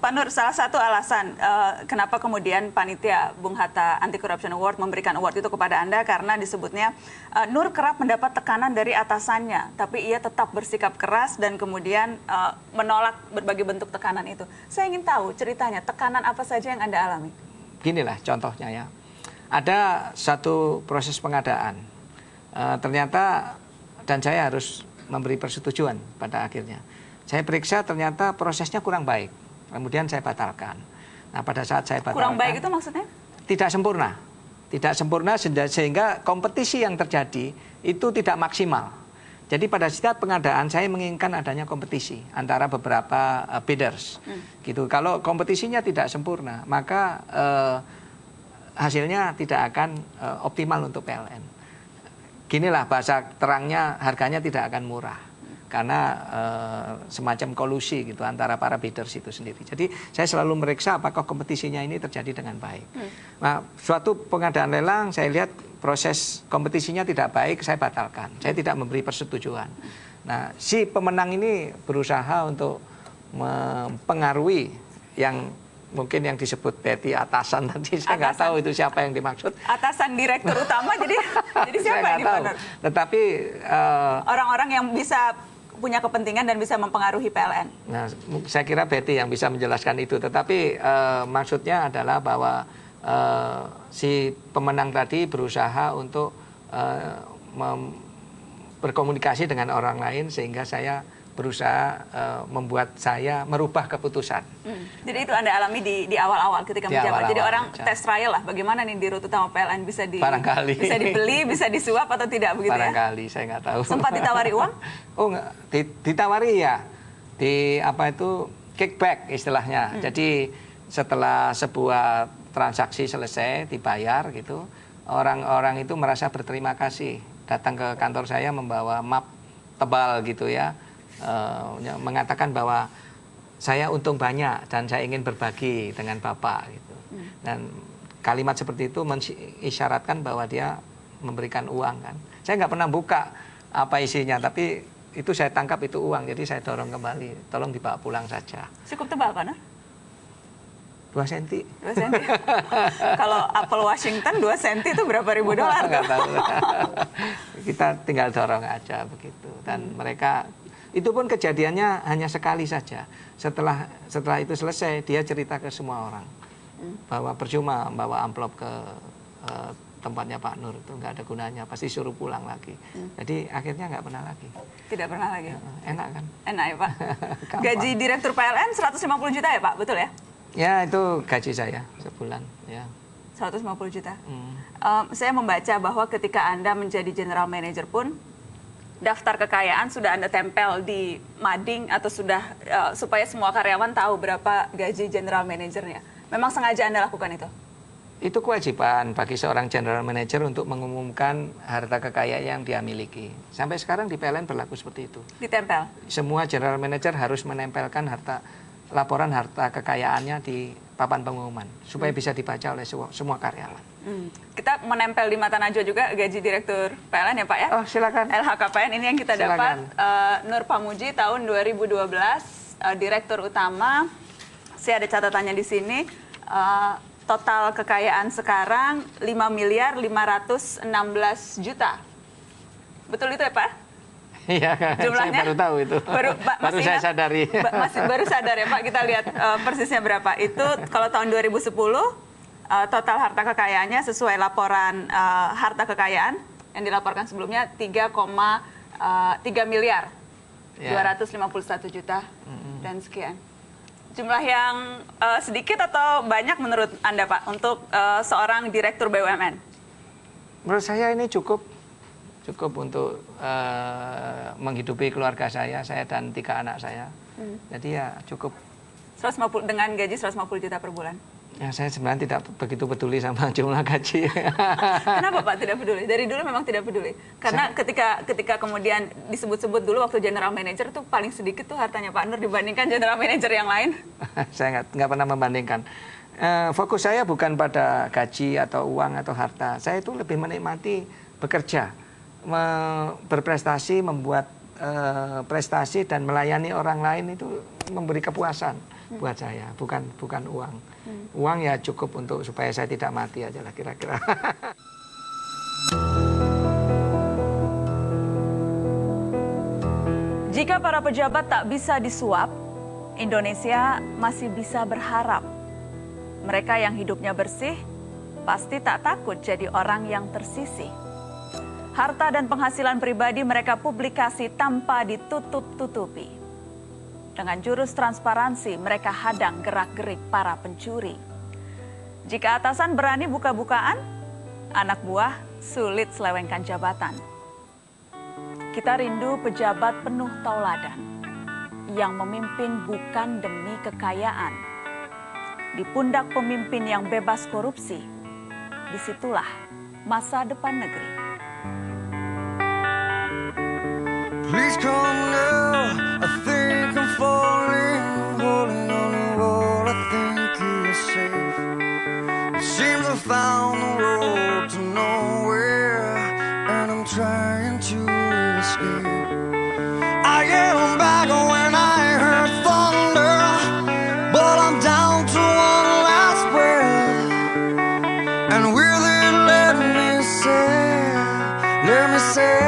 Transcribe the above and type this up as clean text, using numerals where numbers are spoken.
Pak Nur, salah satu alasan kenapa kemudian panitia Bung Hatta Anti Corruption Award memberikan award itu kepada Anda karena disebutnya Nur kerap mendapat tekanan dari atasannya, tapi ia tetap bersikap keras dan kemudian menolak berbagai bentuk tekanan itu. Saya ingin tahu ceritanya, tekanan apa saja yang Anda alami? Ginilah contohnya ya, ada satu proses pengadaan, ternyata dan saya harus memberi persetujuan pada akhirnya. Saya periksa ternyata prosesnya kurang baik. Kemudian saya batalkan. Nah, pada saat saya batalkan... Kurang baik itu maksudnya? Tidak sempurna. Tidak sempurna sehingga kompetisi yang terjadi itu tidak maksimal. Jadi pada saat pengadaan saya menginginkan adanya kompetisi antara beberapa bidders. Gitu. Kalau kompetisinya tidak sempurna, maka hasilnya tidak akan optimal untuk PLN. Ginilah bahasa terangnya, harganya tidak akan murah. Karena semacam kolusi gitu antara para bidders itu sendiri. Jadi saya selalu meriksa apakah kompetisinya ini terjadi dengan baik. Nah, suatu pengadaan lelang saya lihat proses kompetisinya tidak baik, saya batalkan. Saya tidak memberi persetujuan. Nah, si pemenang ini berusaha untuk mempengaruhi yang mungkin yang disebut Betty atasan nanti, saya nggak tahu itu siapa yang dimaksud. Atasan direktur utama, jadi siapa yang dimaksud? Tetapi orang-orang yang bisa punya kepentingan dan bisa mempengaruhi PLN. Nah, saya kira Betty yang bisa menjelaskan itu. Tetapi maksudnya adalah bahwa si pemenang tadi berusaha untuk berkomunikasi dengan orang lain sehingga saya berusaha membuat saya merubah keputusan. Jadi itu Anda alami di awal-awal ketika menjabat. Jadi orang tes trial lah, bagaimana nih di rute utama PLN bisa dibeli, bisa disuap atau tidak begitu ya? Barangkali, saya nggak tahu. Sempat ditawari uang? Oh, ditawari ya. Di apa itu kickback istilahnya. Jadi setelah sebuah transaksi selesai dibayar gitu, orang-orang itu merasa berterima kasih. Datang ke kantor saya membawa map tebal gitu ya. Mengatakan bahwa saya untung banyak dan saya ingin berbagi dengan Bapak gitu. Dan kalimat seperti itu mengisyaratkan bahwa dia memberikan uang kan. Saya nggak pernah buka apa isinya, tapi itu saya tangkap itu uang, jadi saya dorong kembali, tolong dibawa pulang saja. Cukup tebal Pak Nur? 2 senti. 2 senti. Kalau apel Washington 2 senti itu berapa ribu dolar? Nggak tahu. Kita tinggal dorong aja begitu. Dan mereka itu pun kejadiannya hanya sekali saja. Setelah itu selesai, dia cerita ke semua orang bahwa percuma bawa amplop ke tempatnya Pak Nur, itu nggak ada gunanya, pasti suruh pulang lagi. Jadi akhirnya nggak pernah lagi. Tidak pernah lagi. Enak kan? Enak ya Pak. Gaji direktur PLN 150 juta ya Pak, betul ya? Ya, itu gaji saya sebulan. Ya. 150 juta. Saya membaca bahwa ketika Anda menjadi general manager pun daftar kekayaan sudah Anda tempel di mading atau sudah supaya semua karyawan tahu berapa gaji general manajernya. Memang sengaja Anda lakukan itu? Itu kewajiban bagi seorang general manager untuk mengumumkan harta kekayaan yang dia miliki. Sampai sekarang di PLN berlaku seperti itu. Ditempel? Semua general manager harus menempelkan laporan harta kekayaannya di papan pengumuman supaya bisa dibaca oleh semua karyawan. Kita menempel di mata Najwa juga gaji direktur PLN ya Pak ya? Oh silakan. LHKPN ini yang kita dapat. Nur Pamuji tahun 2012 direktur utama. Saya ada catatannya di sini. Total kekayaan sekarang 5.516 juta. Betul itu ya Pak? Iya, jumlahnya saya baru tahu itu. Baru saya sadari. Baru sadar ya Pak, kita lihat persisnya berapa. Itu kalau tahun 2010 total harta kekayaannya sesuai laporan harta kekayaan yang dilaporkan sebelumnya 3,3 miliar 251 juta dan sekian. Jumlah yang sedikit atau banyak menurut Anda Pak untuk seorang direktur BUMN? Menurut saya ini cukup untuk menghidupi keluarga saya dan 3 anak saya. Jadi ya cukup. 150 dengan gaji 150 juta per bulan. Ya, saya sebenarnya tidak begitu peduli sama jumlah gaji. Kenapa Pak tidak peduli? Dari dulu memang tidak peduli. Karena ketika kemudian disebut-sebut dulu waktu general manager itu paling sedikit tuh hartanya Pak Nur dibandingkan general manager yang lain. Saya nggak pernah membandingkan. Fokus saya bukan pada gaji atau uang atau harta. Saya itu lebih menikmati bekerja, berprestasi, membuat prestasi dan melayani orang lain itu memberi kepuasan buat saya, bukan uang. Uang ya cukup untuk supaya saya tidak mati aja lah kira-kira. Jika para pejabat tak bisa disuap, Indonesia masih bisa berharap. Mereka yang hidupnya bersih pasti tak takut jadi orang yang tersisih. Harta dan penghasilan pribadi mereka publikasi tanpa ditutup-tutupi. Dengan jurus transparansi mereka hadang gerak-gerik para pencuri. Jika atasan berani buka-bukaan, anak buah sulit selewengkan jabatan. Kita rindu pejabat penuh tauladan yang memimpin bukan demi kekayaan. Di pundak pemimpin yang bebas korupsi, disitulah masa depan negeri. Please come now, I think I'm falling, holding on the wall, I think you're safe. It seems I found the road to nowhere, and I'm trying to escape. I yelled back when I heard thunder, but I'm down to one last breath. And with it, let me say